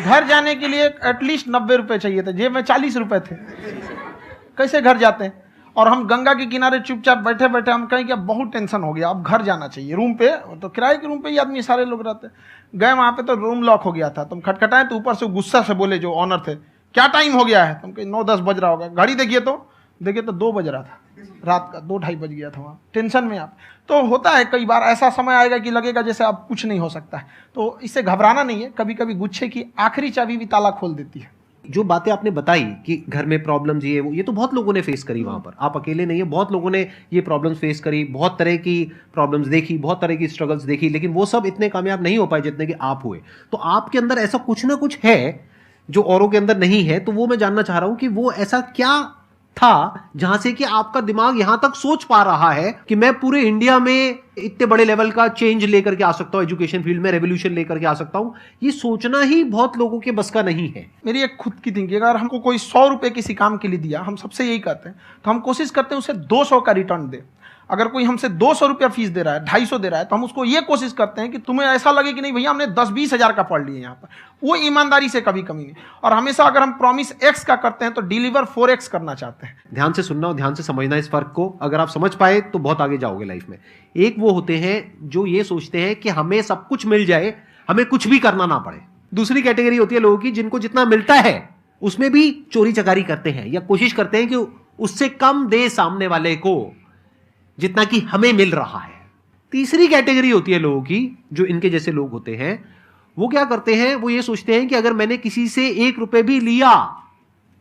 घर जाने के लिए एटलीस्ट 90 रुपए चाहिए थे, जेब में 40 रुपए थे। कैसे घर जाते हैं? और हम गंगा के किनारे चुपचाप बैठे बैठे हम कहें कि अब बहुत टेंशन हो गया, अब घर जाना चाहिए। रूम पे तो किराए के रूम पे ही आदमी सारे लोग रहते हैं। गए वहाँ पे तो रूम लॉक हो गया था। तुम खटखटाए तो ऊपर से गुस्सा से बोले जो ऑनर थे, क्या टाइम हो गया है? तुम कहीं 9-10 बज रहा होगा। घड़ी देखिए तो 2 बज रहा था रात का, 2-2:30 बज गया था वहाँ। टेंशन में आप तो होता है, कई बार ऐसा समय आएगा कि लगेगा जैसे अब कुछ नहीं हो सकता है। तो इससे घबराना नहीं है। कभी कभी गुच्छे की आखिरी चाबी भी ताला खोल देती है। जो बातें आपने बताई कि घर में प्रॉब्लम्स ये तो बहुत लोगों ने फेस करी वहां पर, आप अकेले नहीं है, बहुत लोगों ने ये प्रॉब्लम्स फेस करी, बहुत तरह की प्रॉब्लम्स देखी, बहुत तरह की स्ट्रगल्स देखी, लेकिन वो सब इतने कामयाब नहीं हो पाए जितने कि आप हुए। तो आपके अंदर ऐसा कुछ ना कुछ है जो औरों के अंदर नहीं है। तो वो मैं जानना चाह रहा हूं कि वो ऐसा क्या था जहां से कि आपका दिमाग यहां तक सोच पा रहा है कि मैं पूरे इंडिया में इतने बड़े लेवल का चेंज लेकर के आ सकता हूं, एजुकेशन फील्ड में रेवोल्यूशन लेकर के आ सकता हूं। ये सोचना ही बहुत लोगों के बस का नहीं है। मेरी एक खुद की थिंकिंग, अगर हमको कोई 100 रुपए किसी काम के लिए दिया, हम सबसे यही कहते हैं, तो हम कोशिश करते हैं उसे 200 का रिटर्न दे। अगर कोई हमसे 200 रुपया फीस दे रहा है, 250 दे रहा है, तो हम उसको ये कोशिश करते हैं कि तुम्हें ऐसा लगे कि नहीं भैया हमने 10-20 हज़ार का पढ़ लिया यहाँ पर। वो ईमानदारी से कभी कमी नहीं। और हमेशा अगर हम प्रॉमिस एक्स का करते हैं तो डिलीवर 4x करना चाहते हैं। ध्यान से सुनना और ध्यान से समझना इस फर्क को। अगर आप समझ पाए तो बहुत आगे जाओगे लाइफ में। एक वो होते हैं जो ये सोचते हैं कि हमें सब कुछ मिल जाए, हमें कुछ भी करना ना पड़े। दूसरी कैटेगरी होती है लोगों की जिनको जितना मिलता है उसमें भी चोरी चकारी करते हैं या कोशिश करते हैं कि उससे कम दे सामने वाले को जितना कि हमें मिल रहा है। तीसरी कैटेगरी होती है लोगों की, जो इनके जैसे लोग होते हैं, वो क्या करते हैं, वो ये सोचते हैं कि अगर मैंने किसी से 1 रुपए भी लिया,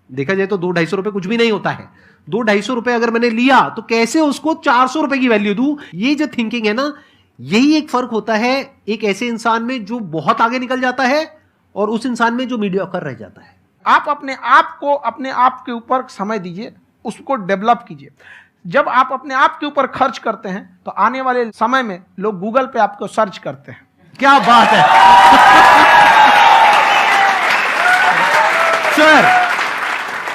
देखा जाए तो 200-250 रुपए कुछ भी नहीं होता है, 200-250 रुपए अगर मैंने लिया तो कैसे उसको 400 रुपए की वैल्यू दूं। ये जो थिंकिंग है ना, यही एक फर्क होता है एक ऐसे इंसान में जो बहुत आगे निकल जाता है और उस इंसान में जो मीडियोकर रह जाता है। आप अपने आप के ऊपर समय दीजिए, उसको डेवलप कीजिए। जब आप अपने आप के ऊपर खर्च करते हैं तो आने वाले समय में लोग गूगल पे आपको सर्च करते हैं। क्या बात है सर,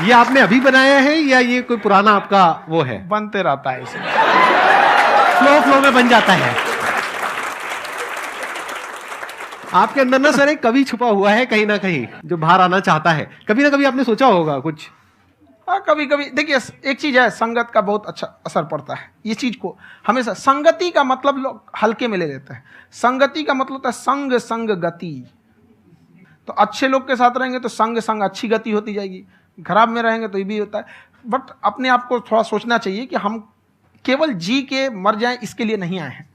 ये आपने अभी बनाया है या ये कोई पुराना आपका वो है? बनते रहता है, इसे फ्लो में बन जाता है। आपके अंदर ना सर एक कवि छुपा हुआ है कहीं ना कहीं जो बाहर आना चाहता है। कभी ना कभी आपने सोचा होगा कुछ? हाँ, कभी कभी। देखिए, एक चीज है, संगत का बहुत अच्छा असर पड़ता है। ये चीज को हमेशा, संगति का मतलब लोग हल्के में ले लेते हैं। संगति का मतलब होता है संग संग गति। तो अच्छे लोग के साथ रहेंगे तो संग संग अच्छी गति होती जाएगी, खराब में रहेंगे तो ये भी होता है। बट अपने आप को थोड़ा सोचना चाहिए कि हम केवल जी के मर जाएं इसके लिए नहीं आए हैं।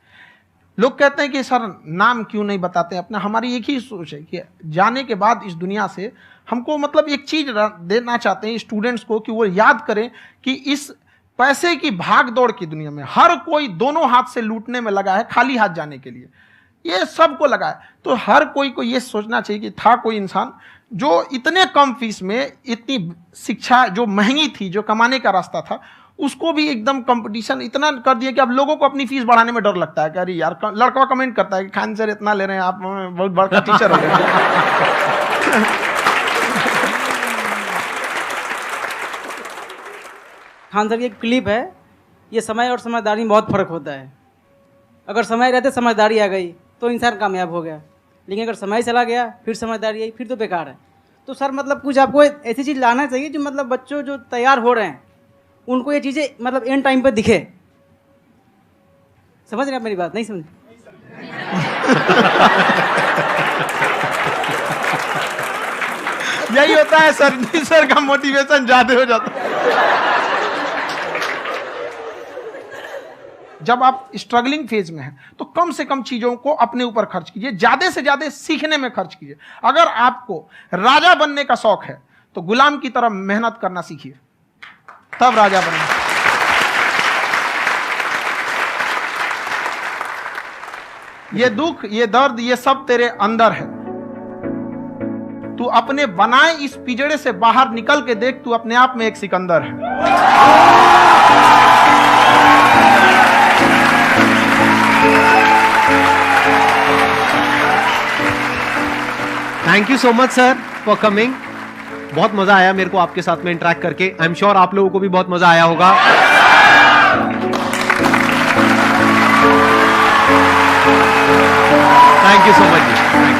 लोग कहते हैं कि सर नाम क्यों नहीं बताते अपना। हमारी एक ही सोच है कि जाने के बाद इस दुनिया से हमको मतलब एक चीज देना चाहते हैं स्टूडेंट्स को, कि वो याद करें कि इस पैसे की भाग दौड़ की दुनिया में हर कोई दोनों हाथ से लूटने में लगा है, खाली हाथ जाने के लिए ये सबको लगा है। तो हर कोई को ये सोचना चाहिए कि था कोई इंसान जो इतने कम फीस में इतनी शिक्षा जो महंगी थी, जो कमाने का रास्ता था, उसको भी एकदम कंपटीशन इतना कर दिया कि अब लोगों को अपनी फीस बढ़ाने में डर लगता है कि अरे यार, लड़का कमेंट करता है कि खान सर इतना ले रहे हैं, आप बहुत बड़ा टीचर हो गए। खान सर की एक क्लिप है, ये समय और समझदारी में बहुत फ़र्क होता है। अगर समय रहते समझदारी आ गई तो इंसान कामयाब हो गया, लेकिन अगर समय चला गया फिर समझदारी आई फिर तो बेकार है। तो सर मतलब कुछ आपको ऐसी चीज़ लाना चाहिए जो मतलब बच्चों जो तैयार हो रहे हैं उनको ये चीज़ें मतलब एंड टाइम पे दिखे। समझ रहे आप मेरी बात? नहीं समझ? यही होता है सर का मोटिवेशन ज्यादा हो जाता है। जब आप स्ट्रगलिंग फेज में हैं तो कम से कम चीजों को अपने ऊपर खर्च कीजिए, ज्यादा से ज्यादा सीखने में खर्च कीजिए। अगर आपको राजा बनने का शौक है तो गुलाम की तरह मेहनत करना सीखिए, तब राजा बनेंगे। ये दुख, ये दर्द, ये सब तेरे अंदर है। तू अपने बनाए इस पिंजड़े से बाहर निकल के देख, तू अपने आप में एक सिकंदर है। Thank you so much sir for coming. बहुत मजा आया मेरे को आपके साथ में इंटरेक्ट करके। आई एम श्योर आप लोगों को भी बहुत मजा आया होगा। Thank you so much ji.